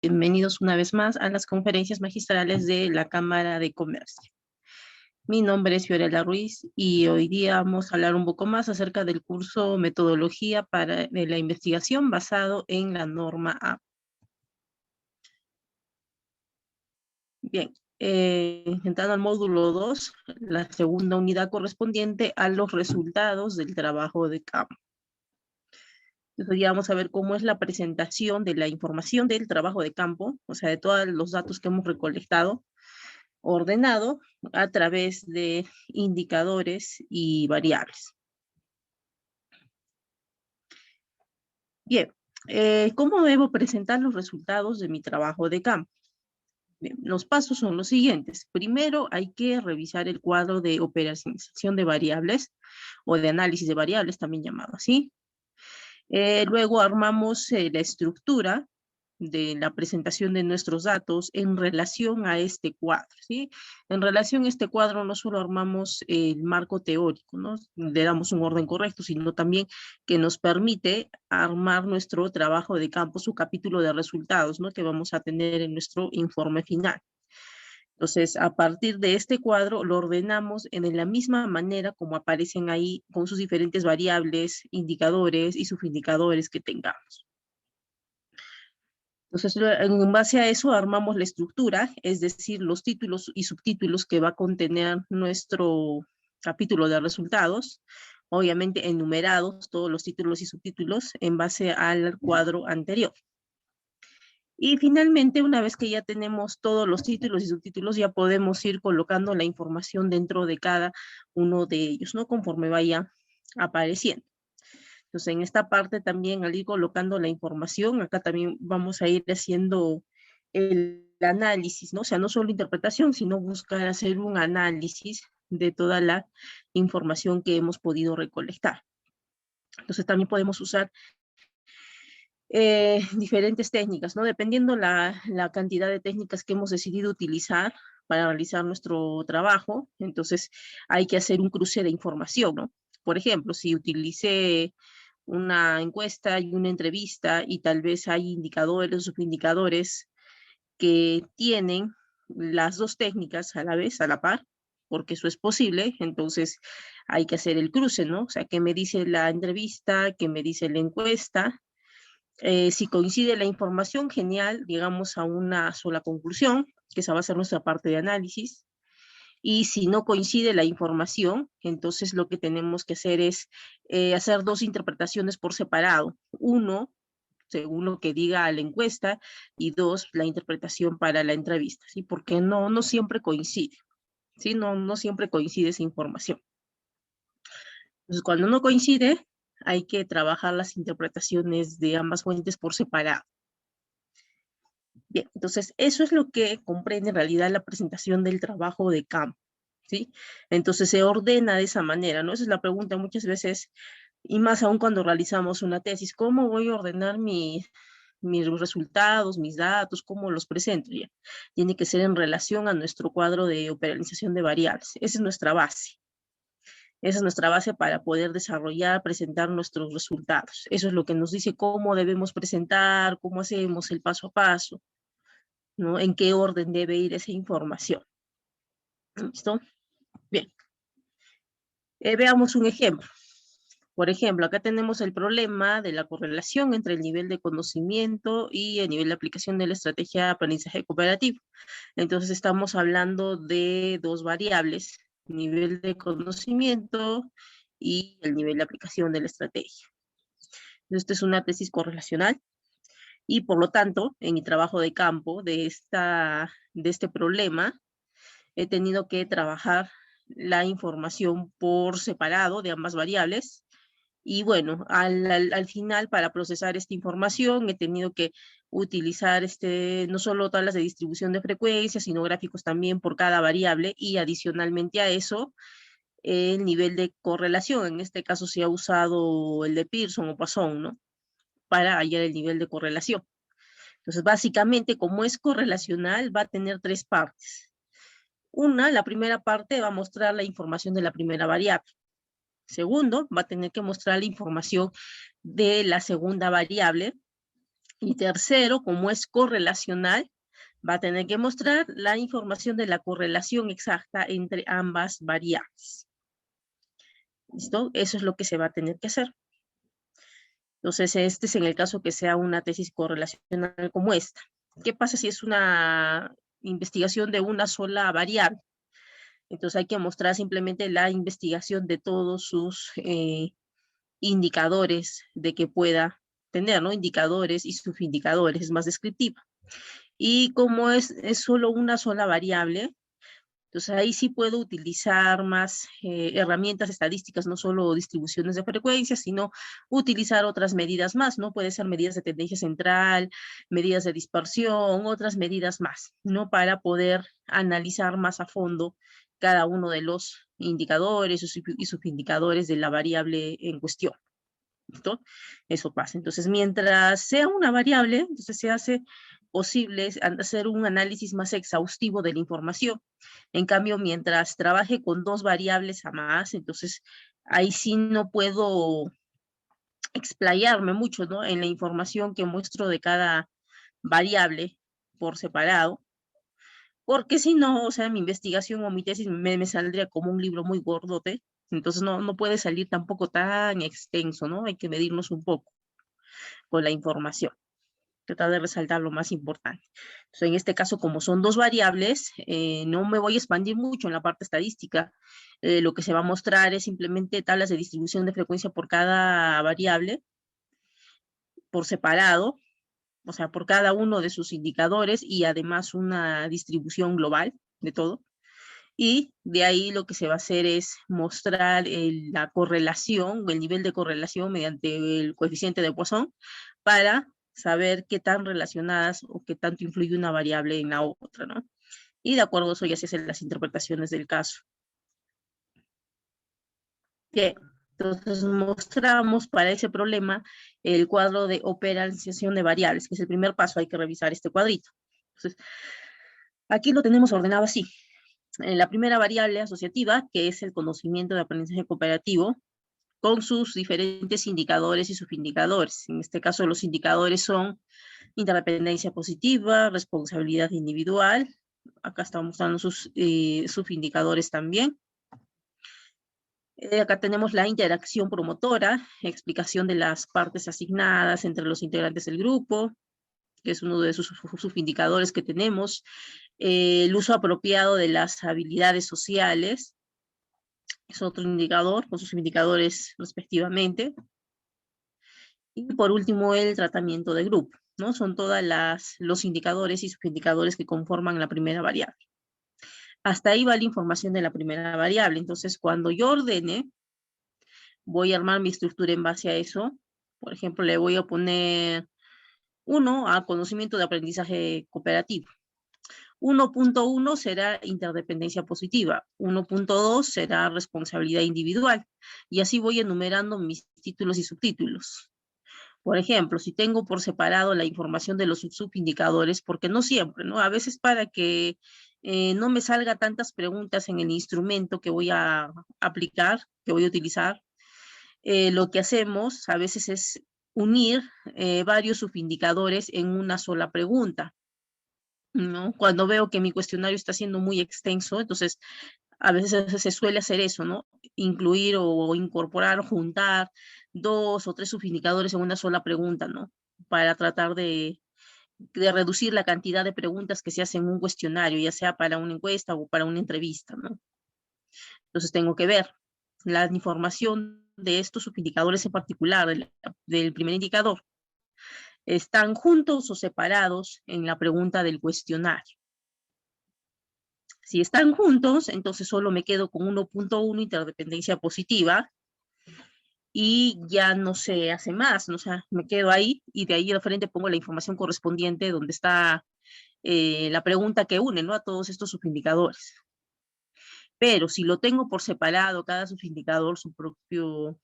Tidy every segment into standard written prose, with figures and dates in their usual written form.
Bienvenidos una vez más a las conferencias magistrales de la Cámara de Comercio. Mi nombre es Fiorella Ruiz y hoy día vamos a hablar un poco más acerca del curso Metodología de la Investigación basado en la norma A. Bien, entrando al módulo 2, la segunda unidad correspondiente a los resultados del trabajo de campo. Entonces ya vamos a ver cómo es la presentación de la información del trabajo de campo, o sea, de todos los datos que hemos recolectado, ordenado a través de indicadores y variables. Bien, ¿cómo debo presentar los resultados de mi trabajo de campo? Bien, los pasos son los siguientes. Primero hay que revisar el cuadro de operacionalización de variables o de análisis de variables, también llamado así. Luego armamos la estructura de la presentación de nuestros datos en relación a este cuadro, ¿sí? En relación a este cuadro no solo armamos el marco teórico, ¿no? Le damos un orden correcto, sino también que nos permite armar nuestro trabajo de campo, su capítulo de resultados, ¿no? Que vamos a tener en nuestro informe final. Entonces, a partir de este cuadro, lo ordenamos en la misma manera como aparecen ahí con sus diferentes variables, indicadores y subindicadores que tengamos. Entonces, en base a eso, armamos la estructura, es decir, los títulos y subtítulos que va a contener nuestro capítulo de resultados, obviamente enumerados todos los títulos y subtítulos en base al cuadro anterior. Y finalmente, una vez que ya tenemos todos los títulos y subtítulos, ya podemos ir colocando la información dentro de cada uno de ellos, ¿no? Conforme vaya apareciendo. Entonces, en esta parte también, al ir colocando la información, acá también vamos a ir haciendo el análisis, ¿no? O sea, no solo interpretación, sino buscar hacer un análisis de toda la información que hemos podido recolectar. Entonces, también podemos usar diferentes técnicas, ¿no? Dependiendo la cantidad de técnicas que hemos decidido utilizar para realizar nuestro trabajo, entonces hay que hacer un cruce de información, ¿no? Por ejemplo, si utilicé una encuesta y una entrevista y tal vez hay indicadores o subindicadores que tienen las dos técnicas a la vez, a la par, porque eso es posible, entonces hay que hacer el cruce, ¿no? O sea, ¿qué me dice la entrevista? ¿Qué me dice la encuesta? Si coincide la información, genial, llegamos a una sola conclusión, que esa va a ser nuestra parte de análisis. Y si no coincide la información, entonces lo que tenemos que hacer es hacer dos interpretaciones por separado. Uno, según lo que diga la encuesta, y dos, la interpretación para la entrevista, ¿sí? Porque no siempre coincide, ¿sí? No siempre coincide esa información. Entonces, cuando no coincide, hay que trabajar las interpretaciones de ambas fuentes por separado. Bien, entonces eso es lo que comprende en realidad la presentación del trabajo de campo, ¿sí? Entonces se ordena de esa manera, ¿no? Esa es la pregunta muchas veces, y más aún cuando realizamos una tesis, ¿cómo voy a ordenar mis resultados, mis datos, cómo los presento? Ya, tiene que ser en relación a nuestro cuadro de operacionalización de variables. Esa es nuestra base. Esa es nuestra base para poder desarrollar, presentar nuestros resultados. Eso es lo que nos dice cómo debemos presentar, cómo hacemos el paso a paso, ¿no? En qué orden debe ir esa información. ¿Listo? Bien. Veamos un ejemplo. Por ejemplo, acá tenemos el problema de la correlación entre el nivel de conocimiento y el nivel de aplicación de la estrategia de aprendizaje cooperativo. Entonces estamos hablando de dos variables, nivel de conocimiento y el nivel de aplicación de la estrategia. Esta es una tesis correlacional y por lo tanto, en mi trabajo de campo de este problema, he tenido que trabajar la información por separado de ambas variables. Y bueno, al final, para procesar esta información, he tenido que utilizar no solo tablas de distribución de frecuencias, sino gráficos también por cada variable y adicionalmente a eso, el nivel de correlación. En este caso se ha usado el de Pearson o Poisson, ¿no? Para hallar el nivel de correlación. Entonces, básicamente, como es correlacional, va a tener tres partes. La primera parte va a mostrar la información de la primera variable. Segundo, va a tener que mostrar la información de la segunda variable. Y tercero, como es correlacional, va a tener que mostrar la información de la correlación exacta entre ambas variables. ¿Listo? Eso es lo que se va a tener que hacer. Entonces, este es en el caso que sea una tesis correlacional como esta. ¿Qué pasa si es una investigación de una sola variable? Entonces hay que mostrar simplemente la investigación de todos sus indicadores de que pueda tener, ¿no? Indicadores y subindicadores, es más descriptiva. Y como es solo una sola variable, entonces ahí sí puedo utilizar más herramientas estadísticas, no solo distribuciones de frecuencias, sino utilizar otras medidas más, ¿no? Puede ser medidas de tendencia central, medidas de dispersión, otras medidas más, ¿no? Para poder analizar más a fondo cada uno de los indicadores y subindicadores de la variable en cuestión. ¿Listo? Eso pasa. Entonces, mientras sea una variable, entonces se hace posible hacer un análisis más exhaustivo de la información. En cambio, mientras trabaje con dos variables a más, entonces ahí sí no puedo explayarme mucho, ¿no? En la información que muestro de cada variable por separado, porque si no, o sea, mi investigación o mi tesis me saldría como un libro muy gordote, entonces no puede salir tampoco tan extenso, ¿no? Hay que medirnos un poco con la información, tratar de resaltar lo más importante. Entonces, en este caso, como son dos variables, no me voy a expandir mucho en la parte estadística. Lo que se va a mostrar es simplemente tablas de distribución de frecuencia por cada variable, por separado, o sea, por cada uno de sus indicadores y además una distribución global de todo. Y de ahí lo que se va a hacer es mostrar la correlación, el nivel de correlación mediante el coeficiente de Poisson para saber qué tan relacionadas o qué tanto influye una variable en la otra, ¿no? Y de acuerdo a eso ya se hacen las interpretaciones del caso. Bien, entonces mostramos para ese problema el cuadro de operanciación de variables, que es el primer paso, hay que revisar este cuadrito. Entonces, aquí lo tenemos ordenado así. La primera variable asociativa, que es el conocimiento de aprendizaje cooperativo, con sus diferentes indicadores y subindicadores. En este caso, los indicadores son interdependencia positiva, responsabilidad individual. Acá estamos mostrando sus subindicadores también. Acá tenemos la interacción promotora, explicación de las partes asignadas entre los integrantes del grupo, que es uno de sus subindicadores que tenemos. El uso apropiado de las habilidades sociales, es otro indicador, con sus indicadores respectivamente. Y por último, el tratamiento de grupo, ¿no? Son todos los indicadores y subindicadores que conforman la primera variable. Hasta ahí va la información de la primera variable. Entonces, cuando yo ordene, voy a armar mi estructura en base a eso. Por ejemplo, le voy a poner 1 a conocimiento de aprendizaje cooperativo. 1.1 será interdependencia positiva, 1.2 será responsabilidad individual, y así voy enumerando mis títulos y subtítulos. Por ejemplo, si tengo por separado la información de los subindicadores, porque no siempre, ¿no? A veces para que no me salga tantas preguntas en el instrumento que voy a aplicar, que voy a utilizar, lo que hacemos a veces es unir varios subindicadores en una sola pregunta, ¿no? Cuando veo que mi cuestionario está siendo muy extenso, entonces a veces se suele hacer eso, ¿no? Incluir o incorporar, juntar 2 o 3 subindicadores en una sola pregunta, ¿no? Para tratar de reducir la cantidad de preguntas que se hacen en un cuestionario, ya sea para una encuesta o para una entrevista, ¿no? Entonces tengo que ver la información de estos subindicadores en particular, del primer indicador. ¿Están juntos o separados en la pregunta del cuestionario? Si están juntos, entonces solo me quedo con 1.1 interdependencia positiva y ya no se hace más, ¿no? O sea, me quedo ahí y de ahí al frente pongo la información correspondiente donde está la pregunta que une, ¿no? A todos estos subindicadores. Pero si lo tengo por separado, cada subindicador su propio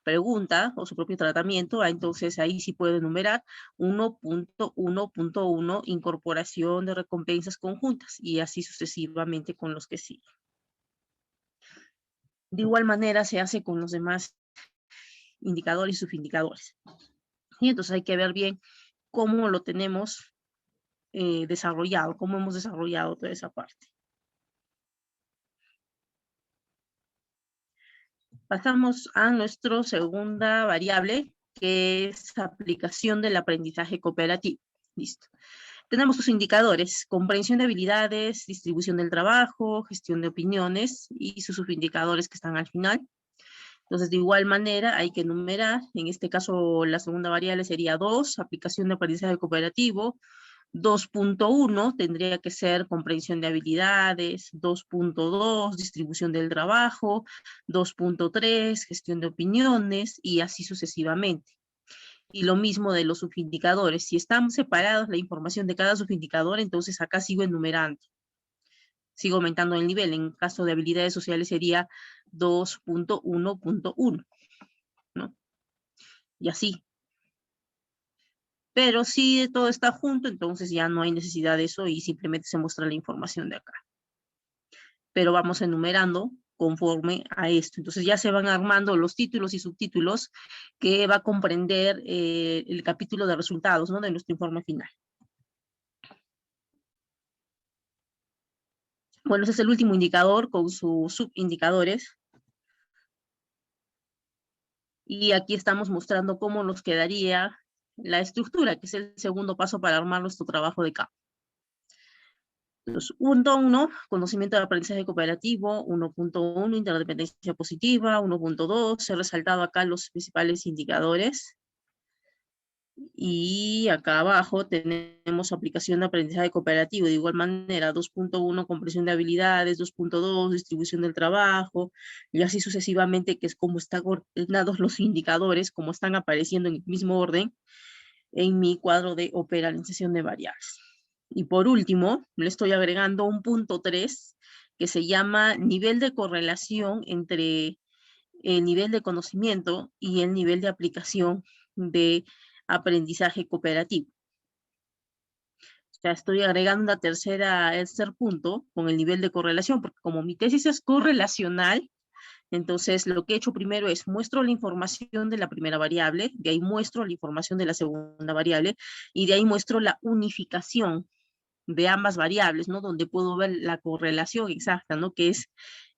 pregunta o su propio tratamiento, entonces ahí sí puedo enumerar 1.1.1 incorporación de recompensas conjuntas y así sucesivamente con los que siguen. De igual manera se hace con los demás indicadores y subindicadores. Y entonces hay que ver bien cómo lo tenemos desarrollado, cómo hemos desarrollado toda esa parte. Pasamos a nuestra segunda variable, que es aplicación del aprendizaje cooperativo. Listo. Tenemos sus indicadores: comprensión de habilidades, distribución del trabajo, gestión de opiniones y sus subindicadores que están al final. Entonces, de igual manera, hay que enumerar. En este caso, la segunda variable sería 2, aplicación de aprendizaje cooperativo. 2.1 tendría que ser comprensión de habilidades, 2.2 distribución del trabajo, 2.3 gestión de opiniones y así sucesivamente. Y lo mismo de los subindicadores. Si están separados la información de cada subindicador, entonces acá sigo enumerando. Sigo aumentando el nivel. En caso de habilidades sociales sería 2.1.1, ¿no? Y así. Pero si todo está junto, entonces ya no hay necesidad de eso y simplemente se muestra la información de acá. Pero vamos enumerando conforme a esto. Entonces ya se van armando los títulos y subtítulos que va a comprender el capítulo de resultados, ¿no?, de nuestro informe final. Bueno, ese es el último indicador con sus subindicadores. Y aquí estamos mostrando cómo nos quedaría la estructura, que es el segundo paso para armar nuestro trabajo de campo. Entonces, 1.1, conocimiento de aprendizaje cooperativo. 1.1, interdependencia positiva. 1.2, he resaltado acá los principales indicadores. Y acá abajo tenemos aplicación de aprendizaje cooperativo. De igual manera, 2.1, comprensión de habilidades. 2.2, distribución del trabajo. Y así sucesivamente, que es como están ordenados los indicadores, como están apareciendo en el mismo orden en mi cuadro de operación de variables. Y por último, le estoy agregando un punto 3, que se llama nivel de correlación entre el nivel de conocimiento y el nivel de aplicación de aprendizaje cooperativo. O sea, estoy agregando una tercer punto con el nivel de correlación, porque como mi tesis es correlacional, entonces lo que he hecho primero es muestro la información de la primera variable, de ahí muestro la información de la segunda variable, y de ahí muestro la unificación de ambas variables, ¿no? Donde puedo ver la correlación exacta, ¿no? Que es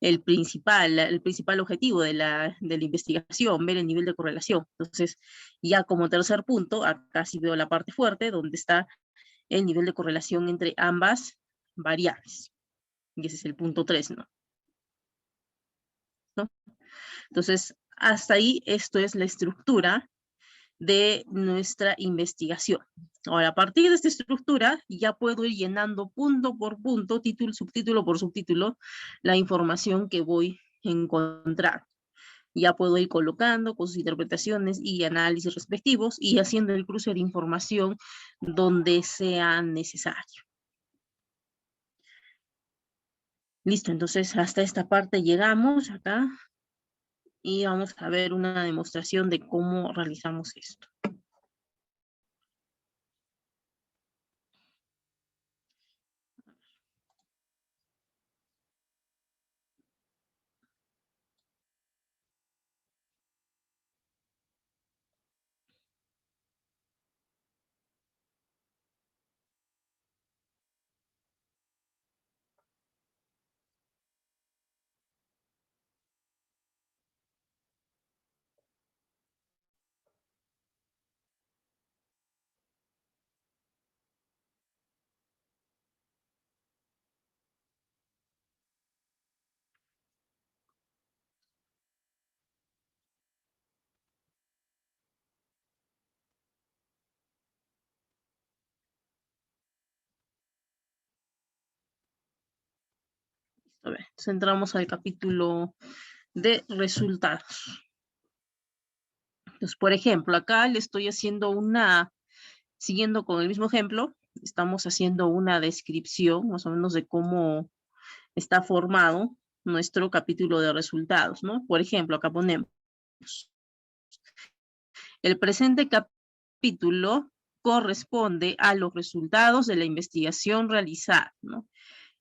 el principal objetivo de la investigación, ver el nivel de correlación. Entonces, ya como tercer punto, acá sí veo la parte fuerte, donde está el nivel de correlación entre ambas variables. Y ese es el punto 3, ¿no? Entonces, hasta ahí, esto es la estructura de nuestra investigación. Ahora, a partir de esta estructura, ya puedo ir llenando punto por punto, título, subtítulo por subtítulo, la información que voy a encontrar. Ya puedo ir colocando con sus interpretaciones y análisis respectivos y haciendo el cruce de información donde sea necesario. Listo, entonces hasta esta parte llegamos acá y vamos a ver una demostración de cómo realizamos esto. A ver, entonces entramos al capítulo de resultados. Entonces, por ejemplo, acá le estoy haciendo siguiendo con el mismo ejemplo, estamos haciendo una descripción más o menos de cómo está formado nuestro capítulo de resultados, ¿no? Por ejemplo, acá ponemos, el presente capítulo corresponde a los resultados de la investigación realizada, ¿no?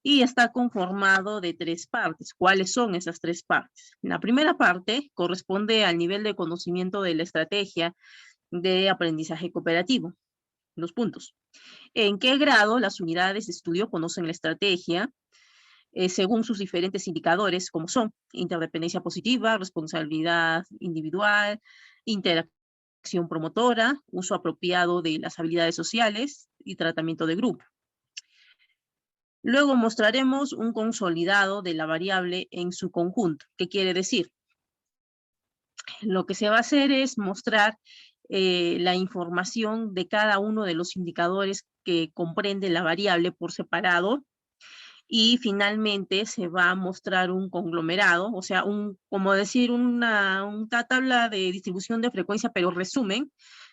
Y está conformado de 3 partes. ¿Cuáles son esas 3 partes? La primera parte corresponde al nivel de conocimiento de la estrategia de aprendizaje cooperativo. los puntos. ¿En qué grado las unidades de estudio conocen la estrategia según sus diferentes indicadores, como son interdependencia positiva, responsabilidad individual, interacción promotora, uso apropiado de las habilidades sociales y tratamiento de grupo? Luego mostraremos un consolidado de la variable en su conjunto. ¿Qué quiere decir? Lo que se va a hacer es mostrar la información de cada uno de los indicadores que comprende la variable por separado, y finalmente se va a mostrar un conglomerado, o sea, como decir, una tabla de distribución de frecuencia, pero resumen,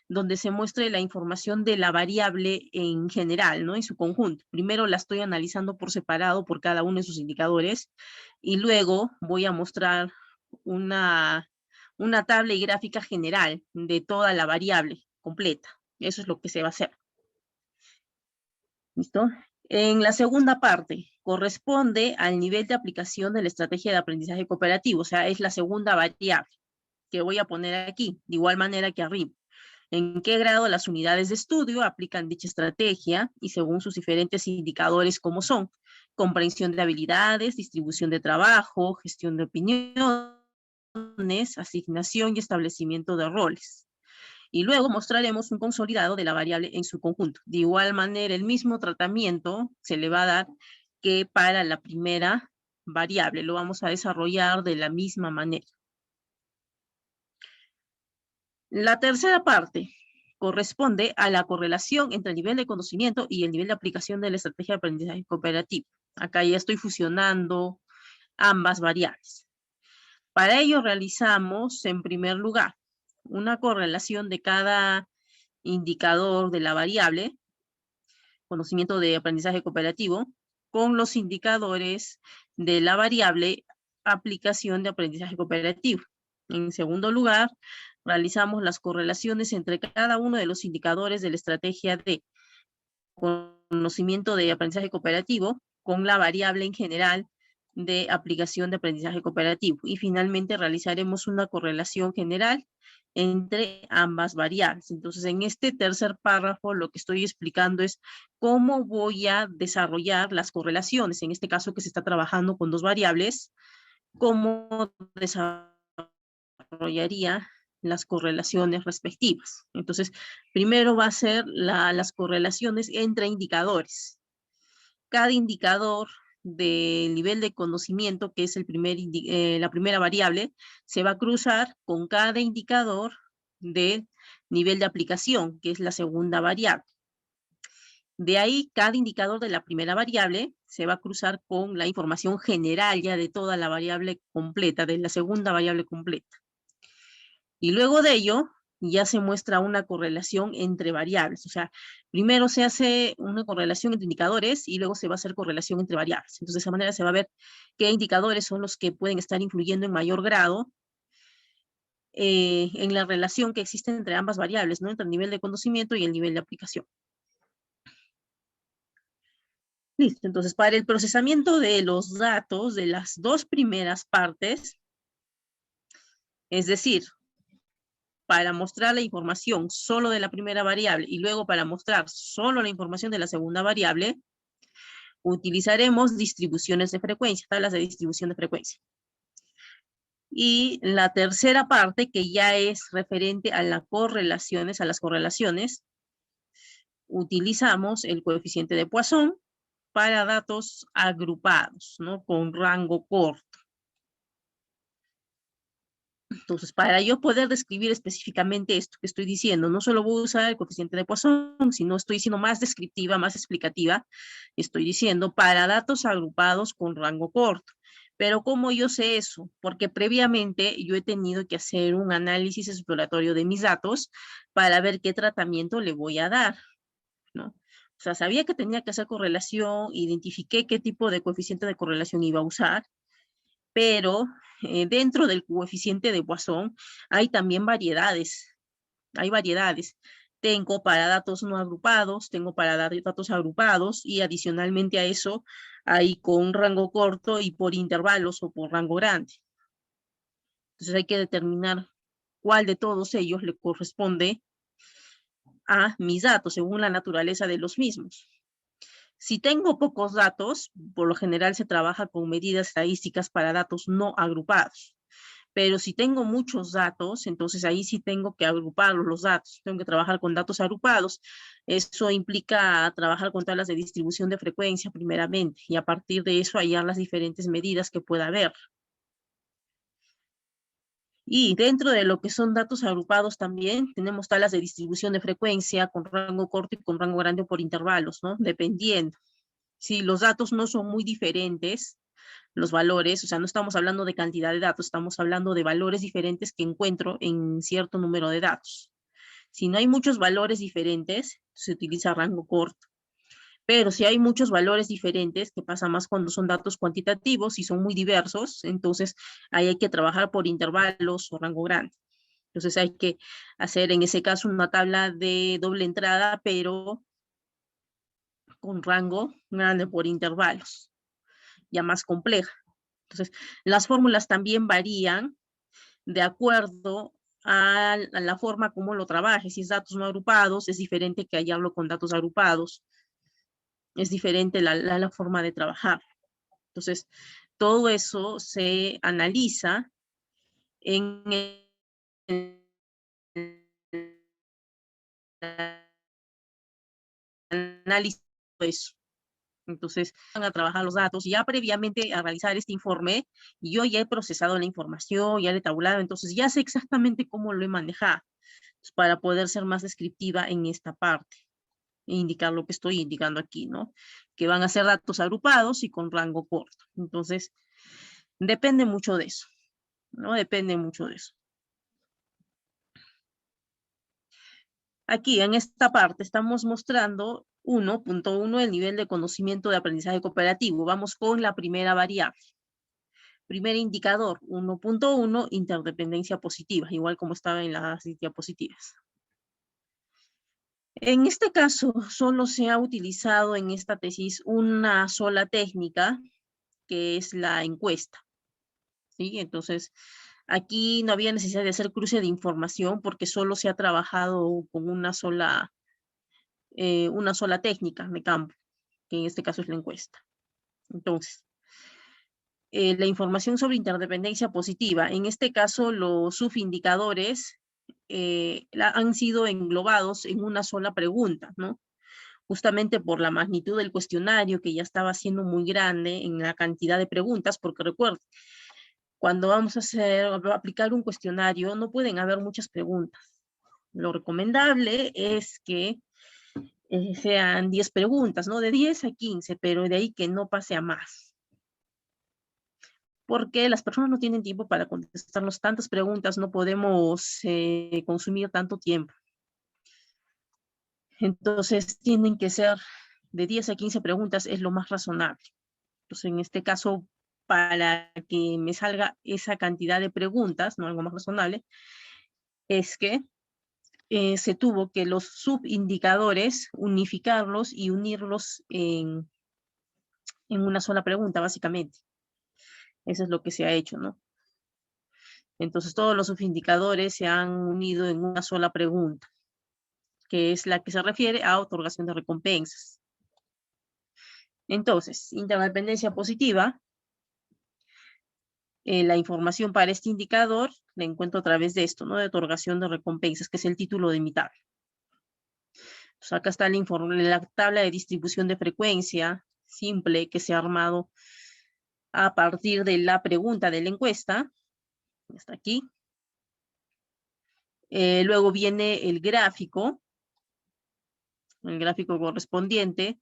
donde se muestre la información de la variable en general, ¿no? En su conjunto. Primero la estoy analizando por separado por cada uno de sus indicadores, y luego voy a mostrar una tabla y gráfica general de toda la variable completa. Eso es lo que se va a hacer. ¿Listo? En la segunda parte, corresponde al nivel de aplicación de la estrategia de aprendizaje cooperativo, o sea, es la segunda variable que voy a poner aquí, de igual manera que arriba. ¿En qué grado las unidades de estudio aplican dicha estrategia y según sus diferentes indicadores como son? Comprensión de habilidades, distribución de trabajo, gestión de opiniones, asignación y establecimiento de roles. Y luego mostraremos un consolidado de la variable en su conjunto. De igual manera, el mismo tratamiento se le va a dar que para la primera variable. Lo vamos a desarrollar de la misma manera. La tercera parte corresponde a la correlación entre el nivel de conocimiento y el nivel de aplicación de la estrategia de aprendizaje cooperativo. Acá ya estoy fusionando ambas variables. Para ello realizamos, en primer lugar, una correlación de cada indicador de la variable, conocimiento de aprendizaje cooperativo, con los indicadores de la variable aplicación de aprendizaje cooperativo. En segundo lugar, realizamos las correlaciones entre cada uno de los indicadores de la estrategia de conocimiento de aprendizaje cooperativo con la variable en general de aplicación de aprendizaje cooperativo. Y finalmente realizaremos una correlación general entre ambas variables. Entonces, en este tercer párrafo, lo que estoy explicando es cómo voy a desarrollar las correlaciones. En este caso, que se está trabajando con dos variables, cómo desarrollaría las correlaciones respectivas. Entonces, primero va a ser las correlaciones entre indicadores. Cada indicador del nivel de conocimiento, que es la primera variable, se va a cruzar con cada indicador de nivel de aplicación, que es la segunda variable. De ahí, cada indicador de la primera variable se va a cruzar con la información general ya de toda la variable completa, de la segunda variable completa. Y luego de ello, ya se muestra una correlación entre variables. O sea, primero se hace una correlación entre indicadores y luego se va a hacer correlación entre variables. Entonces, de esa manera se va a ver qué indicadores son los que pueden estar influyendo en mayor grado en la relación que existe entre ambas variables, ¿no? Entre el nivel de conocimiento y el nivel de aplicación. Listo, entonces para el procesamiento de los datos de las dos primeras partes, es decir, para mostrar la información solo de la primera variable y luego para mostrar solo la información de la segunda variable, utilizaremos distribuciones de frecuencia, tablas de distribución de frecuencia. Y la tercera parte, que ya es referente a las correlaciones, utilizamos el coeficiente de Poisson para datos agrupados, ¿no? Con rango corto. Entonces, para yo poder describir específicamente esto que estoy diciendo, no solo voy a usar el coeficiente de Poisson, sino estoy siendo más descriptiva, más explicativa. Estoy diciendo para datos agrupados con rango corto. Pero ¿cómo yo sé eso? Porque previamente yo he tenido que hacer un análisis exploratorio de mis datos para ver qué tratamiento le voy a dar, ¿no? O sea, sabía que tenía que hacer correlación, identifiqué qué tipo de coeficiente de correlación iba a usar, pero dentro del coeficiente de Poisson hay también variedades. Hay variedades. Tengo para datos no agrupados, tengo para datos agrupados y adicionalmente a eso hay con rango corto y por intervalos o por rango grande. Entonces hay que determinar cuál de todos ellos le corresponde a mis datos según la naturaleza de los mismos. Si tengo pocos datos, por lo general se trabaja con medidas estadísticas para datos no agrupados. Pero si tengo muchos datos, entonces ahí sí tengo que agrupar los datos. Tengo que trabajar con datos agrupados. Eso implica trabajar con tablas de distribución de frecuencia primeramente y a partir de eso hallar las diferentes medidas que pueda haber. Y dentro de lo que son datos agrupados también tenemos tablas de distribución de frecuencia con rango corto y con rango grande por intervalos, ¿no? Dependiendo. Si los datos no son muy diferentes, los valores, o sea, no estamos hablando de cantidad de datos, estamos hablando de valores diferentes que encuentro en cierto número de datos. Si no hay muchos valores diferentes, se utiliza rango corto. Pero si hay muchos valores diferentes, que pasa más cuando son datos cuantitativos y son muy diversos, entonces ahí hay que trabajar por intervalos o rango grande. Entonces hay que hacer en ese caso una tabla de doble entrada, pero con rango grande por intervalos, ya más compleja. Entonces, las fórmulas también varían de acuerdo a la forma como lo trabajes. Si es datos no agrupados, es diferente que hallarlo con datos agrupados. Es diferente la forma de trabajar. Entonces, todo eso se analiza en el análisis de eso. Entonces, van a trabajar los datos. Ya previamente a realizar este informe, yo ya he procesado la información, ya le he tabulado, entonces ya sé exactamente cómo lo he manejado para poder ser más descriptiva en esta parte e indicar lo que estoy indicando aquí, ¿no? Que van a ser datos agrupados y con rango corto. Entonces, depende mucho de eso, ¿no? Depende mucho de eso. Aquí en esta parte estamos mostrando 1.1 el nivel de conocimiento de aprendizaje cooperativo. Vamos con la primera variable. Primer indicador, 1.1, interdependencia positiva, igual como estaba en las diapositivas. En este caso, solo se ha utilizado en esta tesis una sola técnica, que es la encuesta, ¿sí? Entonces, aquí no había necesidad de hacer cruce de información porque solo se ha trabajado con una sola técnica de campo, que en este caso es la encuesta. Entonces, la información sobre interdependencia positiva. En este caso, los subindicadores han sido englobados en una sola pregunta, ¿no? Justamente por la magnitud del cuestionario, que ya estaba siendo muy grande en la cantidad de preguntas, porque recuerden, cuando vamos a aplicar un cuestionario, no pueden haber muchas preguntas. Lo recomendable es que sean 10 preguntas, ¿no? De 10 a 15, pero de ahí que no pase a más. Porque las personas no tienen tiempo para contestarnos tantas preguntas, no podemos consumir tanto tiempo. Entonces, tienen que ser de 10 a 15 preguntas, es lo más razonable. Entonces, en este caso, para que me salga esa cantidad de preguntas, ¿no? Algo más razonable, es que se tuvo que los subindicadores unificarlos y unirlos en una sola pregunta, básicamente. Eso es lo que se ha hecho, ¿no? Entonces, todos los subindicadores se han unido en una sola pregunta, que es la que se refiere a otorgación de recompensas. Entonces, interdependencia positiva, la información para este indicador la encuentro a través de esto, ¿no? De otorgación de recompensas, que es el título de mi tabla. Entonces, acá está la tabla de distribución de frecuencia simple que se ha armado a partir de la pregunta de la encuesta. Está aquí. Luego viene el gráfico correspondiente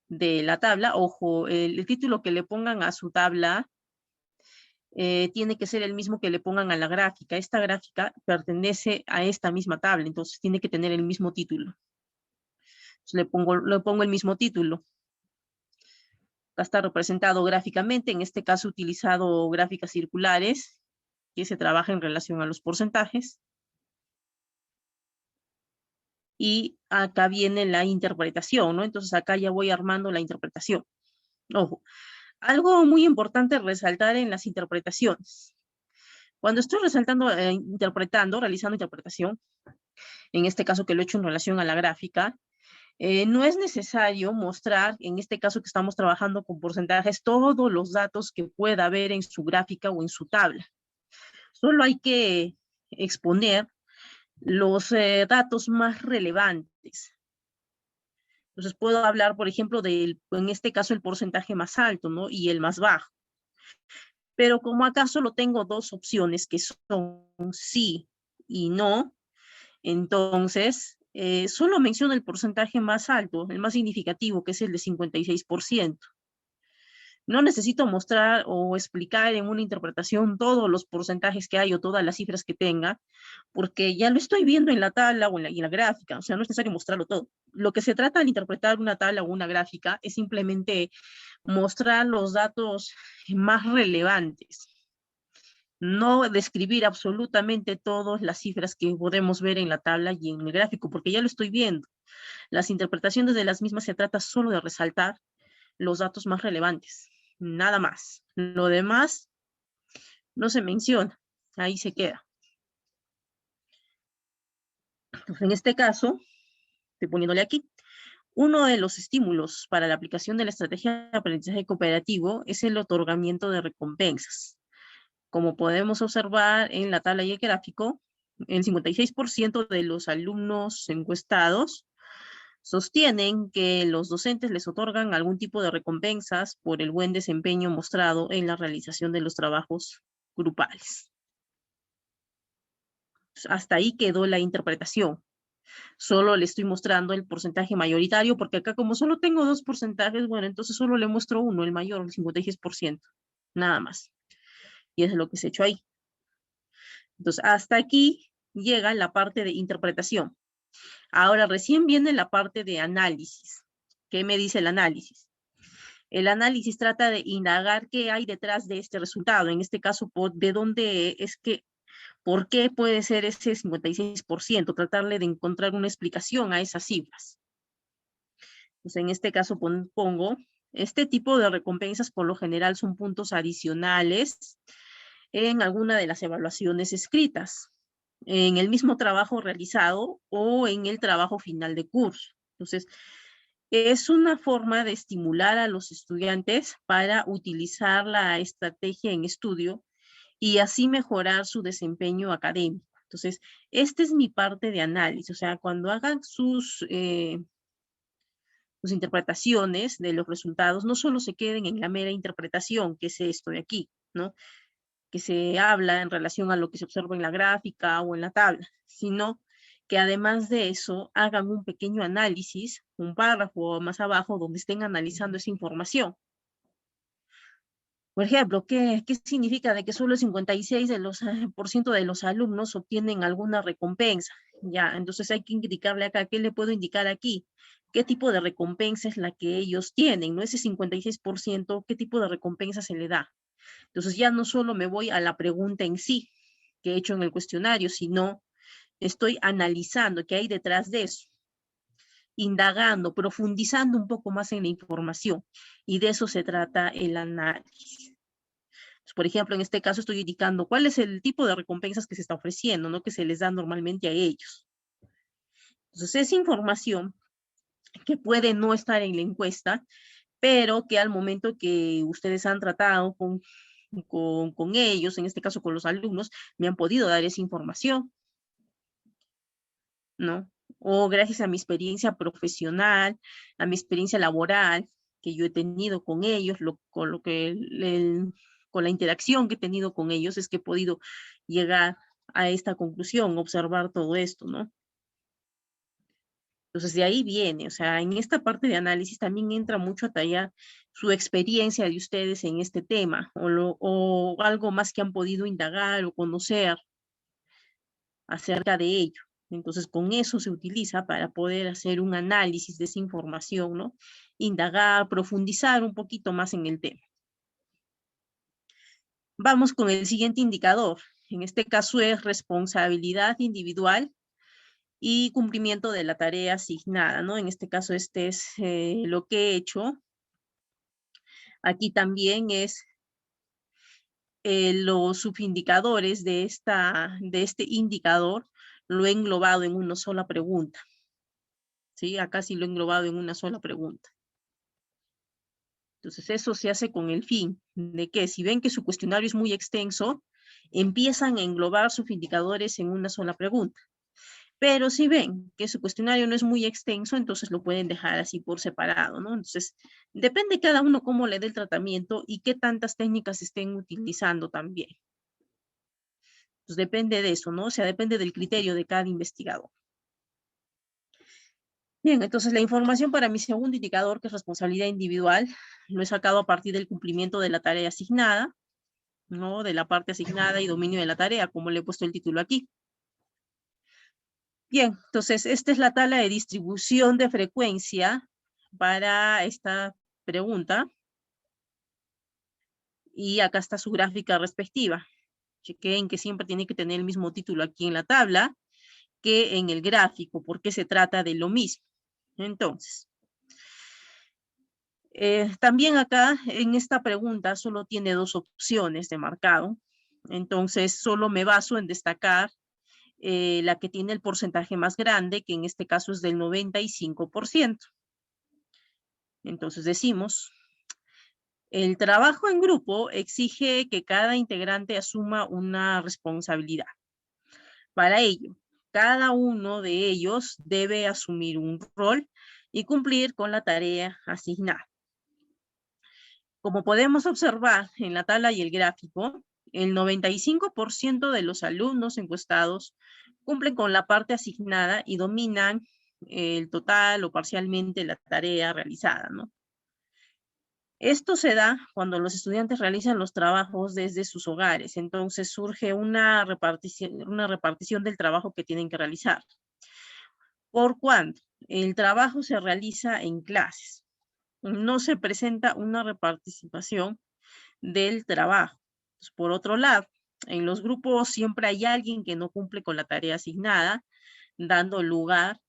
de la tabla. Ojo, el título que le pongan a su tabla tiene que ser el mismo que le pongan a la gráfica. Esta gráfica pertenece a esta misma tabla, entonces tiene que tener el mismo título. Entonces, le pongo el mismo título. Acá está representado gráficamente, en este caso he utilizado gráficas circulares, que se trabaja en relación a los porcentajes. Y acá viene la interpretación, ¿no? Entonces acá ya voy armando la interpretación. Ojo, algo muy importante resaltar en las interpretaciones. Cuando estoy realizando interpretación, en este caso que lo he hecho en relación a la gráfica, no es necesario mostrar, en este caso que estamos trabajando con porcentajes, todos los datos que pueda haber en su gráfica o en su tabla. Solo hay que exponer los datos más relevantes. Entonces puedo hablar, por ejemplo, en este caso, el porcentaje más alto, ¿no? Y el más bajo. Pero como acá solo tengo dos opciones, que son sí y no, entonces solo menciono el porcentaje más alto, el más significativo, que es el de 56%. No necesito mostrar o explicar en una interpretación todos los porcentajes que hay o todas las cifras que tenga, porque ya lo estoy viendo en la tabla o en la gráfica, o sea, no es necesario mostrarlo todo. Lo que se trata al interpretar una tabla o una gráfica es simplemente mostrar los datos más relevantes, no describir absolutamente todas las cifras que podemos ver en la tabla y en el gráfico, porque ya lo estoy viendo. Las interpretaciones de las mismas se trata solo de resaltar los datos más relevantes, nada más. Lo demás no se menciona, ahí se queda. Entonces, en este caso, estoy poniéndole aquí, uno de los estímulos para la aplicación de la estrategia de aprendizaje cooperativo es el otorgamiento de recompensas. Como podemos observar en la tabla y el gráfico, el 56% de los alumnos encuestados sostienen que los docentes les otorgan algún tipo de recompensas por el buen desempeño mostrado en la realización de los trabajos grupales. Hasta ahí quedó la interpretación. Solo le estoy mostrando el porcentaje mayoritario, porque acá como solo tengo dos porcentajes, bueno, entonces solo le muestro uno, el mayor, el 56%, nada más. Y es lo que se ha hecho ahí. Entonces, hasta aquí llega la parte de interpretación. Ahora recién viene la parte de análisis. ¿Qué me dice el análisis? El análisis trata de indagar qué hay detrás de este resultado. En este caso, de dónde es que, por qué puede ser ese 56%, tratarle de encontrar una explicación a esas cifras. Pues en este caso pongo, este tipo de recompensas por lo general son puntos adicionales en alguna de las evaluaciones escritas, en el mismo trabajo realizado o en el trabajo final de curso. Entonces, es una forma de estimular a los estudiantes para utilizar la estrategia en estudio y así mejorar su desempeño académico. Entonces, esta es mi parte de análisis. O sea, cuando hagan sus interpretaciones de los resultados, no solo se queden en la mera interpretación, que es esto de aquí, ¿no? Que se habla en relación a lo que se observa en la gráfica o en la tabla, sino que además de eso hagan un pequeño análisis, un párrafo más abajo donde estén analizando esa información. Por ejemplo, ¿qué significa de que solo el 56% de los alumnos obtienen alguna recompensa? Ya, entonces hay que indicarle acá, ¿qué le puedo indicar aquí? ¿Qué tipo de recompensa es la que ellos tienen? ¿No? Ese 56%, ¿qué tipo de recompensa se le da? Entonces ya no solo me voy a la pregunta en sí que he hecho en el cuestionario, sino estoy analizando qué hay detrás de eso, indagando, profundizando un poco más en la información. Y de eso se trata el análisis. Por ejemplo, en este caso estoy indicando cuál es el tipo de recompensas que se está ofreciendo, ¿no? Que se les da normalmente a ellos. Entonces, esa información que puede no estar en la encuesta, pero que al momento que ustedes han tratado con ellos, en este caso con los alumnos, me han podido dar esa información, ¿no? O gracias a mi experiencia profesional, a mi experiencia laboral que yo he tenido con ellos, con la interacción que he tenido con ellos, es que he podido llegar a esta conclusión, observar todo esto, ¿no? Entonces de ahí viene, o sea, en esta parte de análisis también entra mucho a tallar su experiencia de ustedes en este tema o algo más que han podido indagar o conocer acerca de ello. Entonces, con eso se utiliza para poder hacer un análisis de esa información, ¿no? Indagar, profundizar un poquito más en el tema. Vamos con el siguiente indicador. En este caso es responsabilidad individual y cumplimiento de la tarea asignada, ¿no? En este caso, este es lo que he hecho. Aquí también es los subindicadores de este indicador lo he englobado en una sola pregunta. ¿Sí? Acá sí lo he englobado en una sola pregunta. Entonces eso se hace con el fin de que si ven que su cuestionario es muy extenso, empiezan a englobar sus indicadores en una sola pregunta. Pero si ven que su cuestionario no es muy extenso, entonces lo pueden dejar así por separado, ¿no? Entonces, depende cada uno cómo le dé el tratamiento y qué tantas técnicas estén utilizando también. Pues depende de eso, ¿no? O sea, depende del criterio de cada investigador. Bien, entonces la información para mi segundo indicador, que es responsabilidad individual, lo he sacado a partir del cumplimiento de la tarea asignada, ¿no? De la parte asignada y dominio de la tarea, como le he puesto el título aquí. Bien, entonces esta es la tabla de distribución de frecuencia para esta pregunta. Y acá está su gráfica respectiva. Chequen que siempre tiene que tener el mismo título aquí en la tabla que en el gráfico, porque se trata de lo mismo. Entonces, también acá en esta pregunta solo tiene dos opciones de marcado. Entonces, solo me baso en destacar la que tiene el porcentaje más grande, que en este caso es del 95%. Entonces decimos, el trabajo en grupo exige que cada integrante asuma una responsabilidad. Para ello, cada uno de ellos debe asumir un rol y cumplir con la tarea asignada. Como podemos observar en la tabla y el gráfico, el 95% de los alumnos encuestados cumplen con la parte asignada y dominan el total o parcialmente la tarea realizada, ¿no? Esto se da cuando los estudiantes realizan los trabajos desde sus hogares, entonces surge una repartición del trabajo que tienen que realizar. Por cuanto el trabajo se realiza en clases, no se presenta una reparticipación del trabajo. Pues, por otro lado, en los grupos siempre hay alguien que no cumple con la tarea asignada, dando lugar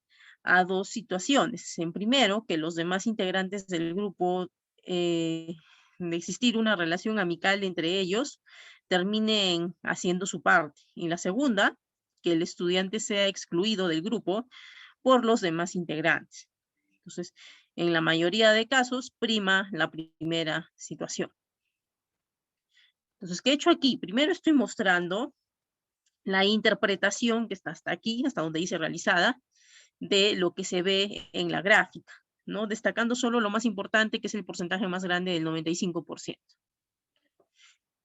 a dos situaciones. En primero, que los demás integrantes del grupo, de existir una relación amical entre ellos, terminen haciendo su parte. Y la segunda, que el estudiante sea excluido del grupo por los demás integrantes. Entonces, en la mayoría de casos, prima la primera situación. Entonces, ¿qué he hecho aquí? Primero estoy mostrando la interpretación que está hasta aquí, hasta donde dice realizada, de lo que se ve en la gráfica, ¿no? Destacando solo lo más importante, que es el porcentaje más grande del 95%.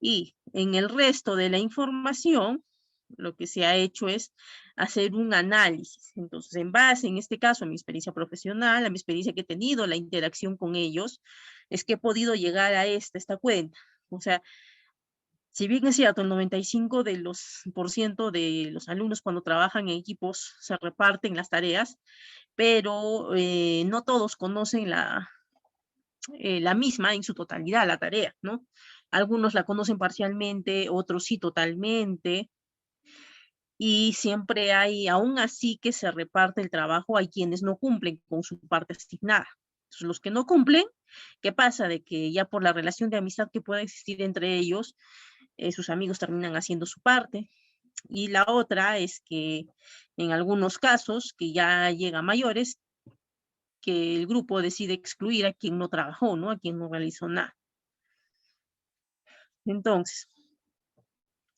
Y en el resto de la información, lo que se ha hecho es hacer un análisis. Entonces, en base, en este caso, a mi experiencia profesional, a mi experiencia que he tenido, la interacción con ellos, es que he podido llegar a esta cuenta. O sea, si bien es cierto, el 95% de los alumnos cuando trabajan en equipos se reparten las tareas, pero no todos conocen la misma en su totalidad, la tarea, ¿no? Algunos la conocen parcialmente, otros sí totalmente, y siempre hay, aún así que se reparte el trabajo, hay quienes no cumplen con su parte asignada. Entonces, los que no cumplen, ¿qué pasa? De que ya por la relación de amistad que pueda existir entre ellos, sus amigos terminan haciendo su parte. Y la otra es que en algunos casos, que ya llega a mayores, que el grupo decide excluir a quien no trabajó, ¿no? A quien no realizó nada. Entonces,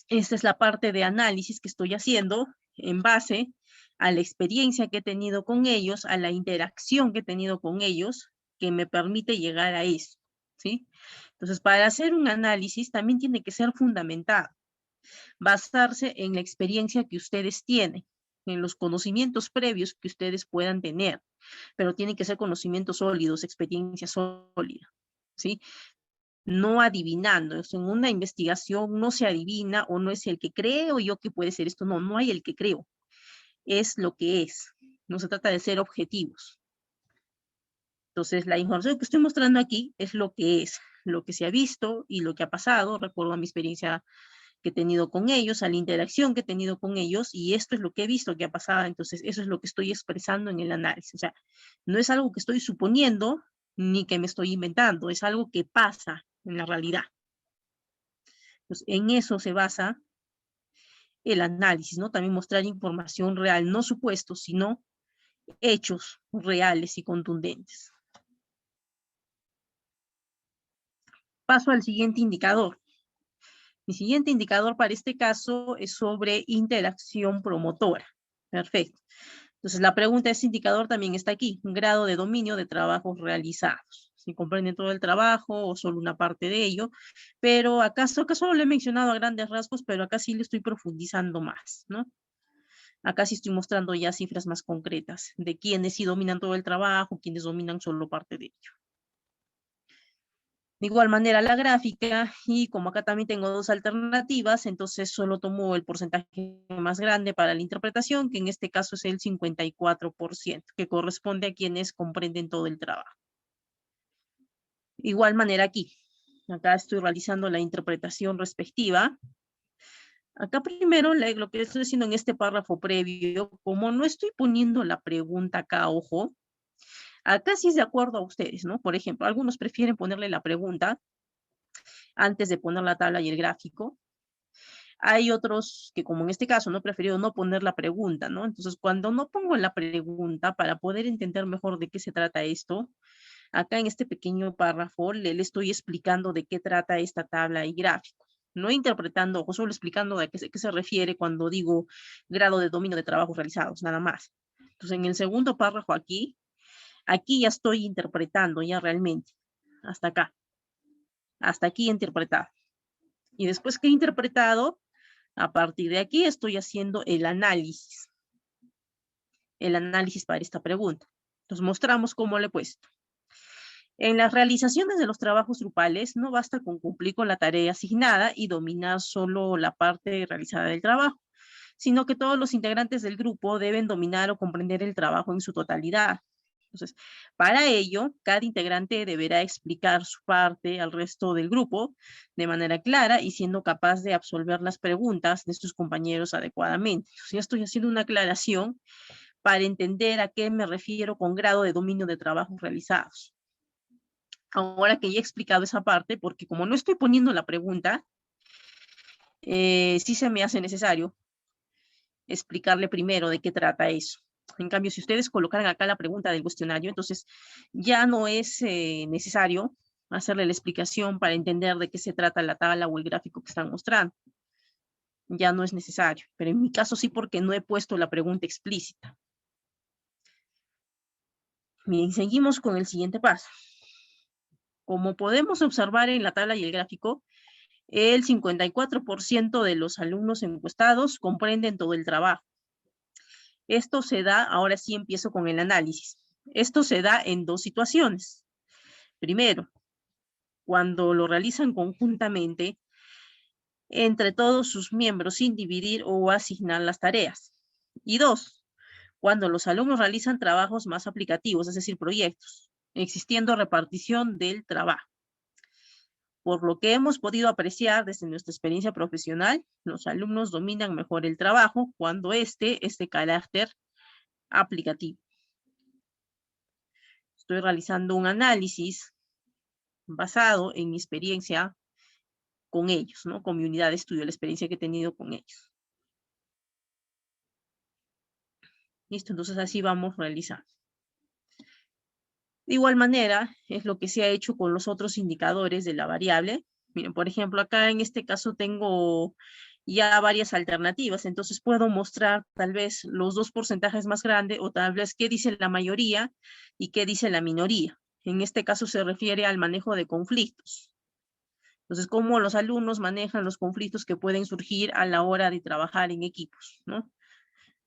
esta es la parte de análisis que estoy haciendo en base a la experiencia que he tenido con ellos, a la interacción que he tenido con ellos, que me permite llegar a eso, ¿sí? Entonces, para hacer un análisis también tiene que ser fundamentado, basarse en la experiencia que ustedes tienen, en los conocimientos previos que ustedes puedan tener, pero tienen que ser conocimientos sólidos, experiencia sólida, ¿sí? No adivinando. En una investigación no se adivina o no es el que creo yo que puede ser esto. No, no hay el que creo. Es lo que es. No se trata de ser objetivos. Entonces, la información que estoy mostrando aquí es lo que es, lo que se ha visto y lo que ha pasado. Recuerdo a mi experiencia que he tenido con ellos, a la interacción que he tenido con ellos, y esto es lo que he visto que ha pasado. Entonces, eso es lo que estoy expresando en el análisis. O sea, no es algo que estoy suponiendo ni que me estoy inventando, es algo que pasa en la realidad. Pues en eso se basa el análisis, ¿no? También mostrar información real, no supuestos, sino hechos reales y contundentes. Paso al siguiente indicador. Mi siguiente indicador para este caso es sobre interacción promotora. Perfecto. Entonces, la pregunta de este indicador también está aquí, un grado de dominio de trabajos realizados. Si comprenden todo el trabajo o solo una parte de ello, pero acá solo lo he mencionado a grandes rasgos, pero acá sí le estoy profundizando más, ¿no? Acá sí estoy mostrando ya cifras más concretas de quiénes sí dominan todo el trabajo, quiénes dominan solo parte de ello. De igual manera la gráfica, y como acá también tengo dos alternativas, entonces solo tomo el porcentaje más grande para la interpretación, que en este caso es el 54%, que corresponde a quienes comprenden todo el trabajo. De igual manera aquí, acá estoy realizando la interpretación respectiva. Acá primero lo que estoy haciendo en este párrafo previo, como no estoy poniendo la pregunta acá, ojo, acá sí es de acuerdo a ustedes, ¿no? Por ejemplo, algunos prefieren ponerle la pregunta antes de poner la tabla y el gráfico. Hay otros que, como en este caso, no he preferido no poner la pregunta, ¿no? Entonces, cuando no pongo la pregunta, para poder entender mejor de qué se trata esto, acá en este pequeño párrafo le estoy explicando de qué trata esta tabla y gráfico. No interpretando, o solo explicando de qué se refiere cuando digo grado de dominio de trabajos realizados, nada más. Entonces, en el segundo párrafo aquí ya estoy interpretando ya realmente, hasta acá. Hasta aquí he interpretado. Y después que he interpretado, a partir de aquí estoy haciendo el análisis para esta pregunta. Entonces mostramos cómo le he puesto. En las realizaciones de los trabajos grupales no basta con cumplir con la tarea asignada y dominar solo la parte realizada del trabajo, sino que todos los integrantes del grupo deben dominar o comprender el trabajo en su totalidad. Entonces, para ello, cada integrante deberá explicar su parte al resto del grupo de manera clara y siendo capaz de absolver las preguntas de sus compañeros adecuadamente. Entonces, ya estoy haciendo una aclaración para entender a qué me refiero con grado de dominio de trabajos realizados. Ahora que ya he explicado esa parte, porque como no estoy poniendo la pregunta, sí se me hace necesario explicarle primero de qué trata eso. En cambio, si ustedes colocaran acá la pregunta del cuestionario, entonces ya no es necesario hacerle la explicación para entender de qué se trata la tabla o el gráfico que están mostrando. Ya no es necesario, pero en mi caso sí, porque no he puesto la pregunta explícita. Bien, seguimos con el siguiente paso. Como podemos observar en la tabla y el gráfico, el 54% de los alumnos encuestados comprenden todo el trabajo. Esto se da, ahora sí empiezo con el análisis. Esto se da en dos situaciones. Primero, cuando lo realizan conjuntamente entre todos sus miembros sin dividir o asignar las tareas. Y dos, cuando los alumnos realizan trabajos más aplicativos, es decir, proyectos, existiendo repartición del trabajo. Por lo que hemos podido apreciar desde nuestra experiencia profesional, los alumnos dominan mejor el trabajo cuando es de carácter aplicativo. Estoy realizando un análisis basado en mi experiencia con ellos, ¿no? Con mi unidad de estudio, la experiencia que he tenido con ellos. Listo, entonces así vamos realizando. De igual manera, es lo que se ha hecho con los otros indicadores de la variable. Miren, por ejemplo, acá en este caso tengo ya varias alternativas, entonces puedo mostrar tal vez los dos porcentajes más grandes o tal vez qué dice la mayoría y qué dice la minoría. En este caso se refiere al manejo de conflictos. Entonces, cómo los alumnos manejan los conflictos que pueden surgir a la hora de trabajar en equipos, ¿no?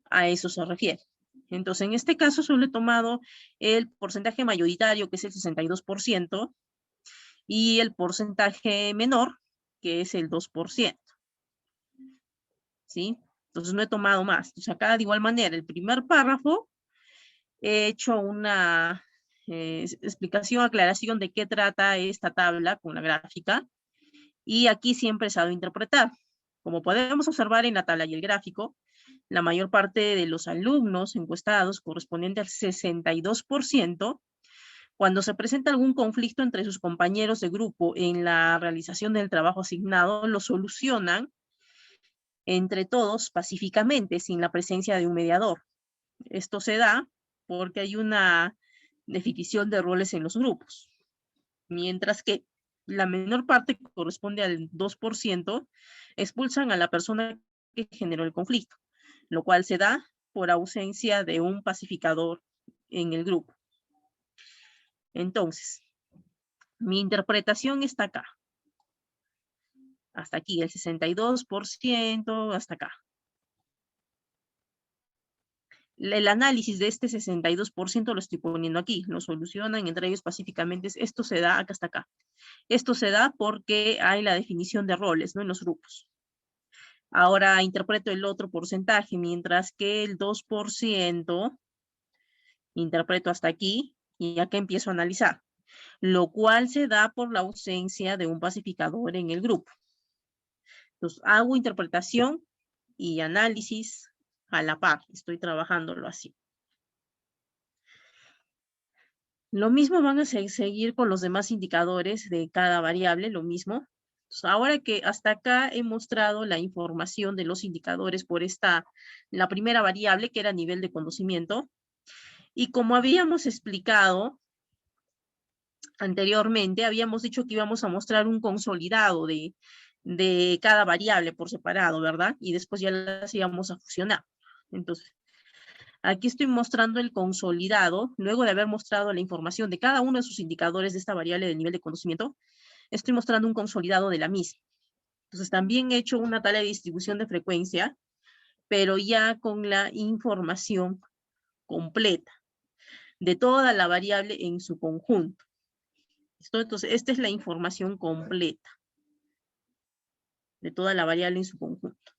A eso se refiere. Entonces, en este caso solo he tomado el porcentaje mayoritario, que es el 62%, y el porcentaje menor, que es el 2%. ¿Sí? Entonces, no he tomado más. Entonces, acá de igual manera, el primer párrafo, he hecho una explicación, aclaración de qué trata esta tabla con la gráfica, y aquí siempre he sabido interpretar. Como podemos observar en la tabla y el gráfico, la mayor parte de los alumnos encuestados, correspondiente al 62%, cuando se presenta algún conflicto entre sus compañeros de grupo en la realización del trabajo asignado, lo solucionan entre todos pacíficamente, sin la presencia de un mediador. Esto se da porque hay una definición de roles en los grupos, mientras que la menor parte, que corresponde al 2%, expulsan a la persona que generó el conflicto, lo cual se da por ausencia de un pacificador en el grupo. Entonces, mi interpretación está acá. Hasta aquí, el 62%, hasta acá. El análisis de este 62% lo estoy poniendo aquí. Lo solucionan entre ellos pacíficamente. Esto se da acá hasta acá. Esto se da porque hay la definición de roles, ¿no?, en los grupos. Ahora interpreto el otro porcentaje, mientras que el 2% interpreto hasta aquí y acá empiezo a analizar, lo cual se da por la ausencia de un pacificador en el grupo. Entonces, hago interpretación y análisis a la par. Estoy trabajándolo así. Lo mismo van a seguir con los demás indicadores de cada variable, lo mismo. Entonces, ahora que hasta acá he mostrado la información de los indicadores por la primera variable, que era nivel de conocimiento, y como habíamos explicado anteriormente, habíamos dicho que íbamos a mostrar un consolidado de cada variable por separado, ¿verdad? Y después ya las íbamos a fusionar. Entonces, aquí estoy mostrando el consolidado, luego de haber mostrado la información de cada uno de sus indicadores de esta variable de nivel de conocimiento, estoy mostrando un consolidado de la misma. Entonces, también he hecho una tabla de distribución de frecuencia, pero ya con la información completa de toda la variable en su conjunto. Entonces, esta es la información completa de toda la variable en su conjunto.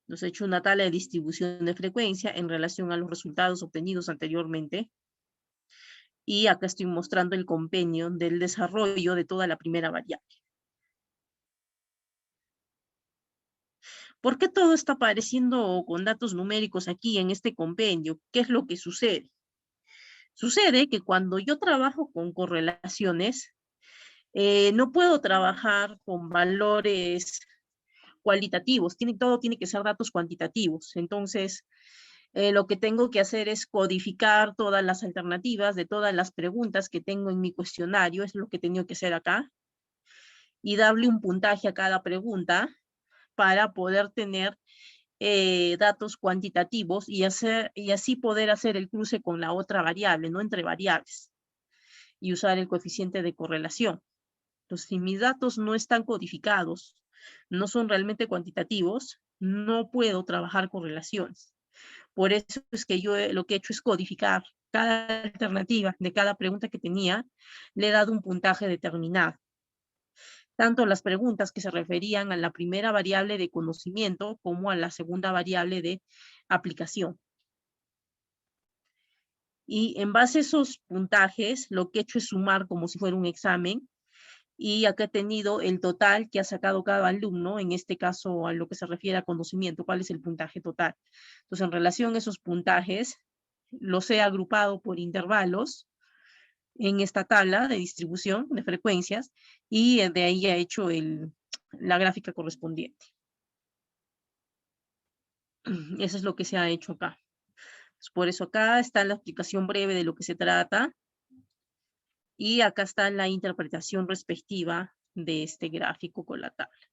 Entonces, he hecho una tabla de distribución de frecuencia en relación a los resultados obtenidos anteriormente. Y acá estoy mostrando el compendio del desarrollo de toda la primera variable. ¿Por qué todo está apareciendo con datos numéricos aquí en este compendio? ¿Qué es lo que sucede? Sucede que cuando yo trabajo con correlaciones, no puedo trabajar con valores cualitativos, todo tiene que ser datos cuantitativos. Entonces, lo que tengo que hacer es codificar todas las alternativas de todas las preguntas que tengo en mi cuestionario, es lo que he tenido que hacer acá, y darle un puntaje a cada pregunta para poder tener datos cuantitativos y así poder hacer el cruce con la otra variable, no entre variables, y usar el coeficiente de correlación. Entonces, si mis datos no están codificados, no son realmente cuantitativos, no puedo trabajar correlaciones. Por eso es que yo lo que he hecho es codificar cada alternativa de cada pregunta que tenía, le he dado un puntaje determinado. Tanto las preguntas que se referían a la primera variable de conocimiento como a la segunda variable de aplicación. Y en base a esos puntajes, lo que he hecho es sumar como si fuera un examen, y acá he tenido el total que ha sacado cada alumno, en este caso a lo que se refiere a conocimiento, cuál es el puntaje total. Entonces, en relación a esos puntajes, los he agrupado por intervalos en esta tabla de distribución de frecuencias, y de ahí he hecho la gráfica correspondiente. Eso es lo que se ha hecho acá. Por eso acá está la explicación breve de lo que se trata, y acá está la interpretación respectiva de este gráfico con la tabla.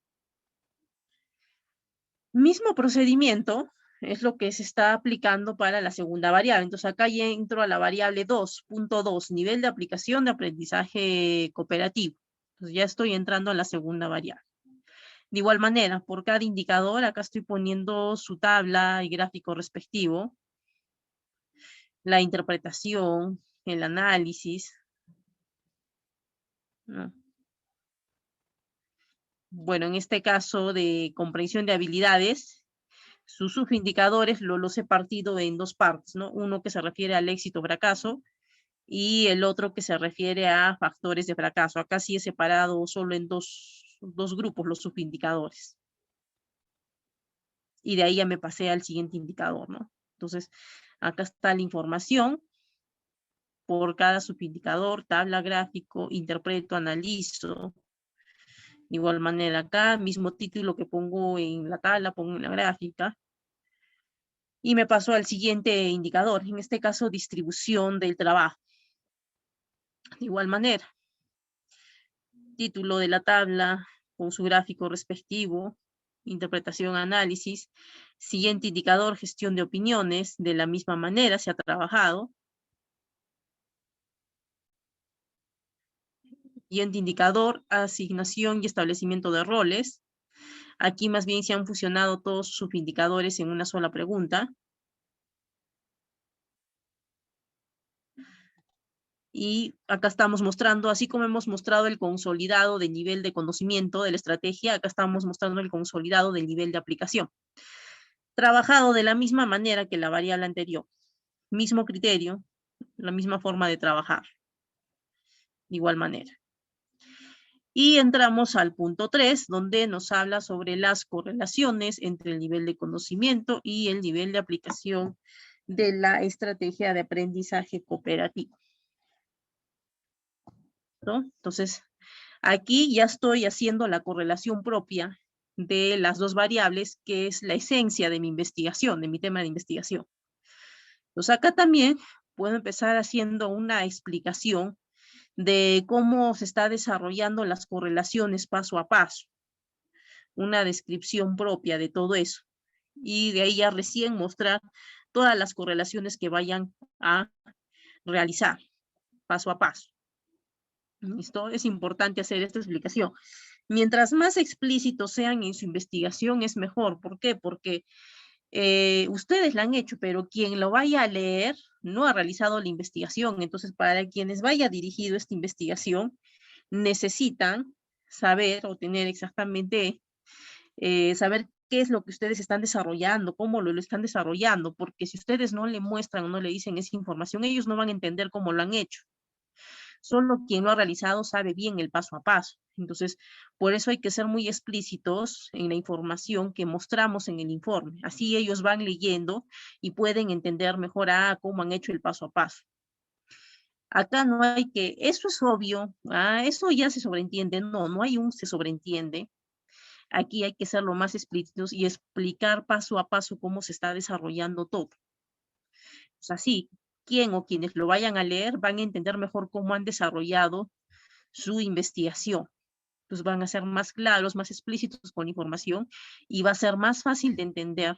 Mismo procedimiento es lo que se está aplicando para la segunda variable. Entonces acá ya entro a la variable 2.2, nivel de aplicación de aprendizaje cooperativo. Entonces ya estoy entrando a la segunda variable. De igual manera, por cada indicador, acá estoy poniendo su tabla y gráfico respectivo, la interpretación, el análisis, ¿no? Bueno, en este caso de comprensión de habilidades, sus subindicadores los he partido en dos partes, ¿no? Uno que se refiere al éxito o fracaso y el otro que se refiere a factores de fracaso. Acá sí he separado solo en dos grupos los subindicadores. Y de ahí ya me pasé al siguiente indicador, ¿no? Entonces, acá está la información por cada subindicador, tabla gráfico, interpreto, analizo, De igual manera acá, mismo título que pongo en la tabla, pongo en la gráfica. Y me paso al siguiente indicador, en este caso distribución del trabajo. De igual manera, título de la tabla con su gráfico respectivo, interpretación, análisis. Siguiente indicador, gestión de opiniones. De la misma manera se ha trabajado. Siguiente indicador, asignación y establecimiento de roles. Aquí más bien se han fusionado todos sus subindicadores en una sola pregunta. Y acá estamos mostrando, así como hemos mostrado el consolidado del nivel de conocimiento de la estrategia, acá estamos mostrando el consolidado del nivel de aplicación. Trabajado de la misma manera que la variable anterior. Mismo criterio, la misma forma de trabajar. De igual manera. Y entramos al punto 3, donde nos habla sobre las correlaciones entre el nivel de conocimiento y el nivel de aplicación de la estrategia de aprendizaje cooperativo. ¿No? Entonces, aquí ya estoy haciendo la correlación propia de las dos variables, que es la esencia de mi investigación, de mi tema de investigación. Entonces, acá también puedo empezar haciendo una explicación de cómo se está desarrollando las correlaciones paso a paso. Una descripción propia de todo eso. Y de ahí ya recién mostrar todas las correlaciones que vayan a realizar paso a paso. ¿Listo? Es importante hacer esta explicación. Mientras más explícitos sean en su investigación es mejor. ¿Por qué? Porque ustedes la han hecho, pero quien lo vaya a leer no ha realizado la investigación. Entonces, para quienes vaya dirigido esta investigación, necesitan saber o tener exactamente, saber qué es lo que ustedes están desarrollando, cómo lo están desarrollando, porque si ustedes no le muestran o no le dicen esa información, ellos no van a entender cómo lo han hecho. Solo quien lo ha realizado sabe bien el paso a paso. Entonces, por eso hay que ser muy explícitos en la información que mostramos en el informe. Así ellos van leyendo y pueden entender mejor cómo han hecho el paso a paso. Acá no hay que, eso es obvio, eso ya se sobreentiende. No, no hay un se sobreentiende. Aquí hay que ser lo más explícitos y explicar paso a paso cómo se está desarrollando todo. Pues así, quien o quienes lo vayan a leer van a entender mejor cómo han desarrollado su investigación. Pues van a ser más claros, más explícitos con la información y va a ser más fácil de entender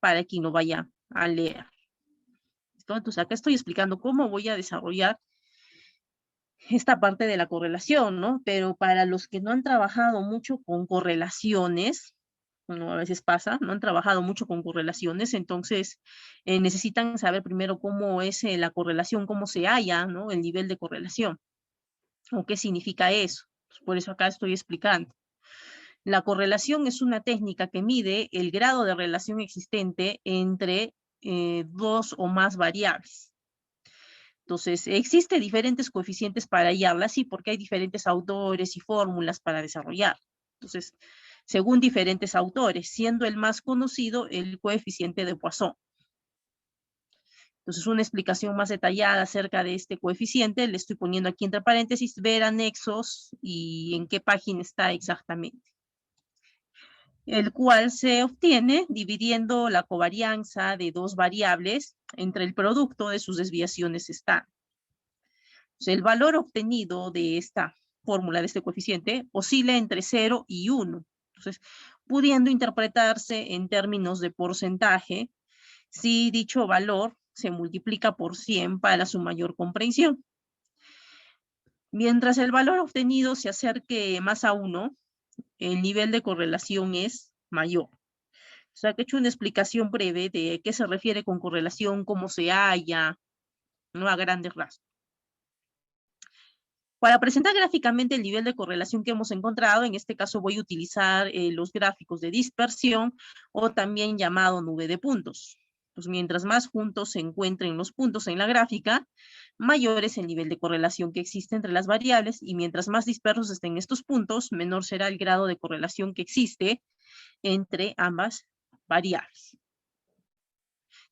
para quien lo vaya a leer. Entonces, acá estoy explicando cómo voy a desarrollar esta parte de la correlación, ¿no? Pero para los que no han trabajado mucho con correlaciones, bueno, a veces pasa, no han trabajado mucho con correlaciones, entonces necesitan saber primero cómo es la correlación, cómo se halla, ¿no? El nivel de correlación, o qué significa eso. Por eso acá estoy explicando. La correlación es una técnica que mide el grado de relación existente entre dos o más variables. Entonces, existen diferentes coeficientes para hallarlas, sí, porque hay diferentes autores y fórmulas para desarrollar. Entonces, según diferentes autores, siendo el más conocido el coeficiente de Poisson. Entonces, una explicación más detallada acerca de este coeficiente, le estoy poniendo aquí entre paréntesis, ver anexos y en qué página está exactamente. El cual se obtiene dividiendo la covarianza de dos variables entre el producto de sus desviaciones estándar. El valor obtenido de esta fórmula, de este coeficiente, oscila entre 0 y 1. Entonces, pudiendo interpretarse en términos de porcentaje, si dicho valor se multiplica por 100 para su mayor comprensión. Mientras el valor obtenido se acerque más a 1, el nivel de correlación es mayor. O sea, que he hecho una explicación breve de qué se refiere con correlación, cómo se halla, ¿no? A grandes rasgos. Para presentar gráficamente el nivel de correlación que hemos encontrado, en este caso voy a utilizar los gráficos de dispersión o también llamado nube de puntos. Pues mientras más juntos se encuentren los puntos en la gráfica, mayor es el nivel de correlación que existe entre las variables y mientras más dispersos estén estos puntos, menor será el grado de correlación que existe entre ambas variables.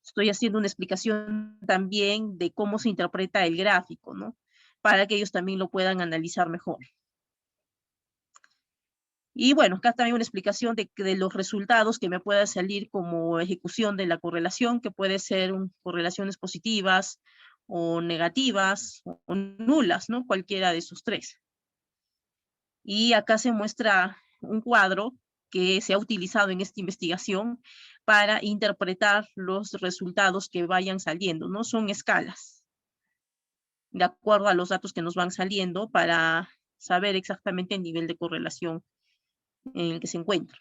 Estoy haciendo una explicación también de cómo se interpreta el gráfico, ¿no? Para que ellos también lo puedan analizar mejor. Y bueno, acá también una explicación de los resultados que me pueda salir como ejecución de la correlación, que puede ser correlaciones positivas o negativas o nulas, ¿no? Cualquiera de esos tres. Y acá se muestra un cuadro que se ha utilizado en esta investigación para interpretar los resultados que vayan saliendo, ¿no? Son escalas, de acuerdo a los datos que nos van saliendo para saber exactamente el nivel de correlación en el que se encuentra.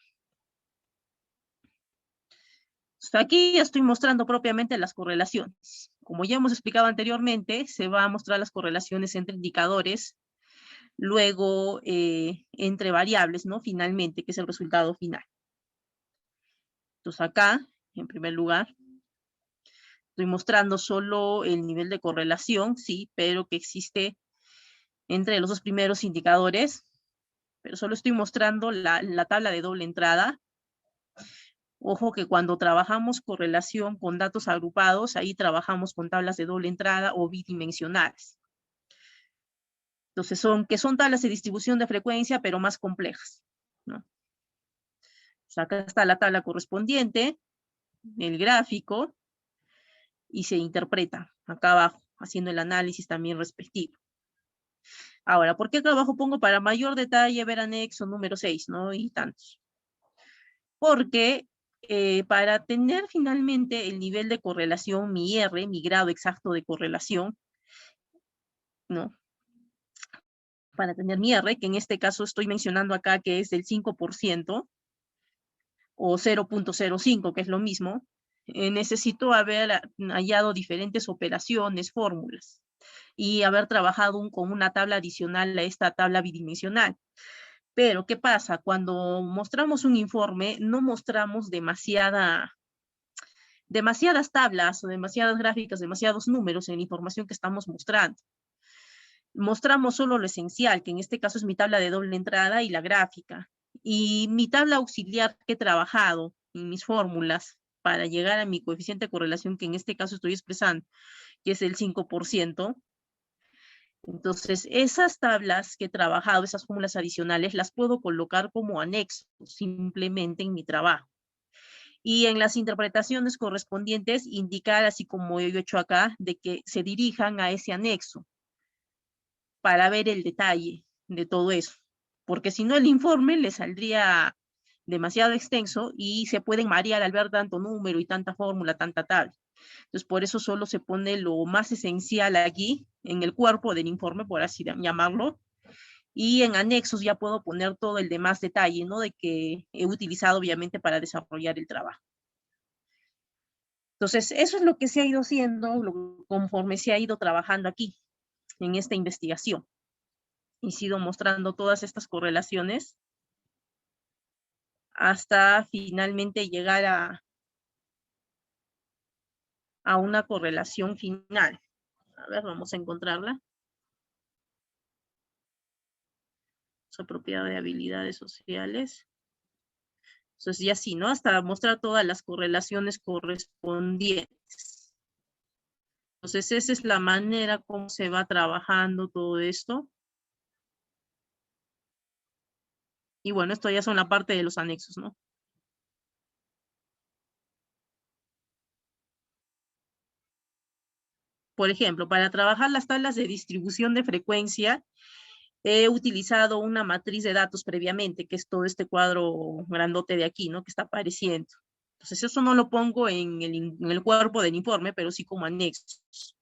Aquí ya estoy mostrando propiamente las correlaciones. Como ya hemos explicado anteriormente, se va a mostrar las correlaciones entre indicadores, luego entre variables, ¿no? Finalmente, que es el resultado final. Entonces acá, en primer lugar, estoy mostrando solo el nivel de correlación, sí, pero que existe entre los dos primeros indicadores, pero solo estoy mostrando la tabla de doble entrada. Ojo que cuando trabajamos correlación con datos agrupados, ahí trabajamos con tablas de doble entrada o bidimensionales. Entonces son tablas de distribución de frecuencia, pero más complejas, ¿no? Pues acá está la tabla correspondiente, el gráfico, y se interpreta acá abajo, haciendo el análisis también respectivo. Ahora, ¿por qué acá abajo pongo para mayor detalle ver anexo número 6, ¿no? Y tantos. Porque para tener finalmente el nivel de correlación, mi R, mi grado exacto de correlación, ¿no? Para tener mi R, que en este caso estoy mencionando acá que es del 5%, o 0.05, que es lo mismo, necesito haber hallado diferentes operaciones, fórmulas, y haber trabajado con una tabla adicional a esta tabla bidimensional. Pero, ¿qué pasa? Cuando mostramos un informe, no mostramos demasiadas tablas o demasiadas gráficas, demasiados números en la información que estamos mostrando. Mostramos solo lo esencial, que en este caso es mi tabla de doble entrada y la gráfica. Y mi tabla auxiliar que he trabajado en mis fórmulas para llegar a mi coeficiente de correlación, que en este caso estoy expresando, que es el 5%. Entonces, esas tablas que he trabajado, esas fórmulas adicionales, las puedo colocar como anexo simplemente en mi trabajo. Y en las interpretaciones correspondientes, indicar, así como yo he hecho acá, de que se dirijan a ese anexo para ver el detalle de todo eso. Porque si no, el informe le saldría demasiado extenso y se pueden marear al ver tanto número y tanta fórmula, tanta tabla. Entonces, por eso solo se pone lo más esencial aquí, en el cuerpo del informe, por así llamarlo, y en anexos ya puedo poner todo el demás detalle, ¿no? De que he utilizado, obviamente, para desarrollar el trabajo. Entonces, eso es lo que se ha ido haciendo conforme se ha ido trabajando aquí, en esta investigación. Y sido mostrando todas estas correlaciones hasta finalmente llegar a una correlación final. A ver, vamos a encontrarla. Su propiedad de habilidades sociales. Entonces, ya sí, ¿no? Hasta mostrar todas las correlaciones correspondientes. Entonces, esa es la manera como se va trabajando todo esto. Y bueno, esto ya son la parte de los anexos, ¿no? Por ejemplo, para trabajar las tablas de distribución de frecuencia, he utilizado una matriz de datos previamente, que es todo este cuadro grandote de aquí, ¿no? Que está apareciendo. Entonces, eso no lo pongo en el cuerpo del informe, pero sí como anexos.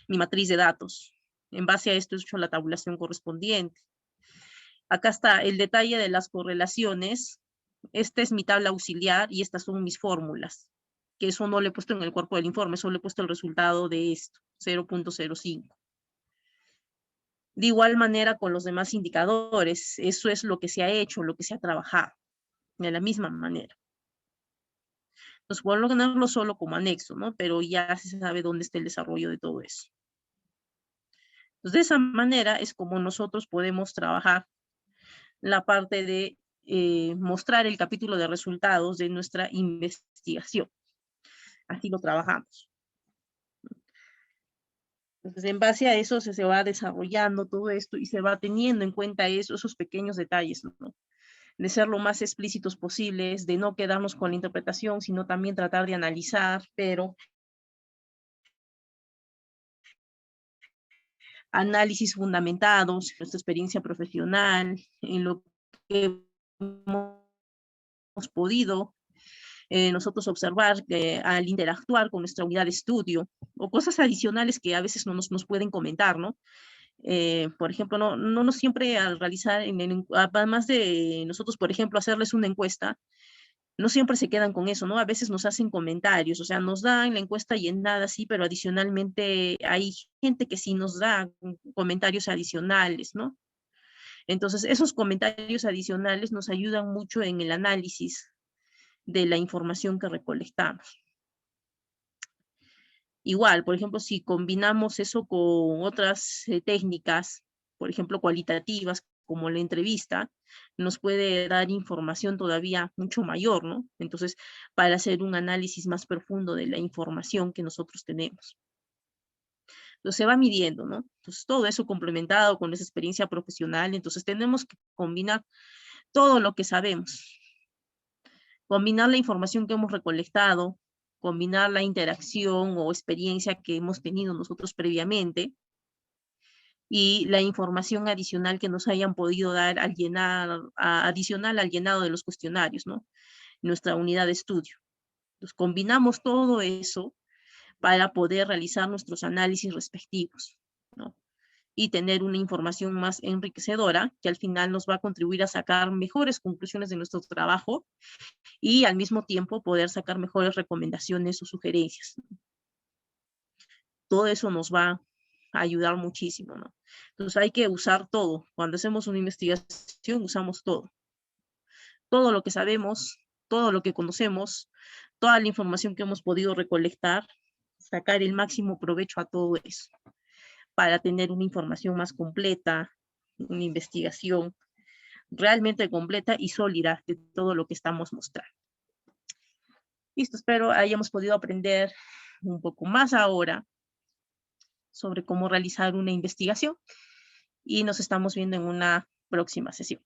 Mi matriz de datos. En base a esto he hecho la tabulación correspondiente. Acá está el detalle de las correlaciones. Esta es mi tabla auxiliar y estas son mis fórmulas, que eso no lo he puesto en el cuerpo del informe, solo he puesto el resultado de esto, 0.05. De igual manera con los demás indicadores, eso es lo que se ha hecho, lo que se ha trabajado, de la misma manera. Entonces, puedo ponerlo solo como anexo, ¿no? Pero ya se sabe dónde está el desarrollo de todo eso. Entonces, de esa manera es como nosotros podemos trabajar la parte de mostrar el capítulo de resultados de nuestra investigación. Así lo trabajamos. Entonces, en base a eso se va desarrollando todo esto y se va teniendo en cuenta esos pequeños detalles, ¿no? de ser lo más explícitos posibles, de no quedarnos con la interpretación, sino también tratar de analizar, pero análisis fundamentados en nuestra experiencia profesional, en lo que hemos podido nosotros observar al interactuar con nuestra unidad de estudio, o cosas adicionales que a veces no nos pueden comentar, ¿no? Por ejemplo, no siempre al realizar, además de nosotros, por ejemplo, hacerles una encuesta, no siempre se quedan con eso, ¿no? A veces nos hacen comentarios, o sea, nos dan la encuesta llenada, sí, pero adicionalmente hay gente que sí nos da comentarios adicionales, ¿no? Entonces, esos comentarios adicionales nos ayudan mucho en el análisis de la información que recolectamos. Igual, por ejemplo, si combinamos eso con otras técnicas, por ejemplo, cualitativas, como la entrevista, nos puede dar información todavía mucho mayor, ¿no? Entonces, para hacer un análisis más profundo de la información que nosotros tenemos. Entonces, se va midiendo, ¿no? Entonces, todo eso complementado con esa experiencia profesional, entonces tenemos que combinar todo lo que sabemos. Combinar la información que hemos recolectado, combinar la interacción o experiencia que hemos tenido nosotros previamente y la información adicional que nos hayan podido dar al llenar, adicional al llenado de los cuestionarios, ¿no? Nuestra unidad de estudio. Entonces, combinamos todo eso para poder realizar nuestros análisis respectivos, ¿no? Y tener una información más enriquecedora que al final nos va a contribuir a sacar mejores conclusiones de nuestro trabajo y al mismo tiempo poder sacar mejores recomendaciones o sugerencias. Todo eso nos va a ayudar muchísimo, ¿no? Entonces hay que usar todo. Cuando hacemos una investigación, usamos todo. Todo lo que sabemos, todo lo que conocemos, toda la información que hemos podido recolectar, sacar el máximo provecho a todo eso, para tener una información más completa, una investigación realmente completa y sólida de todo lo que estamos mostrando. Listo, espero hayamos podido aprender un poco más ahora sobre cómo realizar una investigación y nos estamos viendo en una próxima sesión.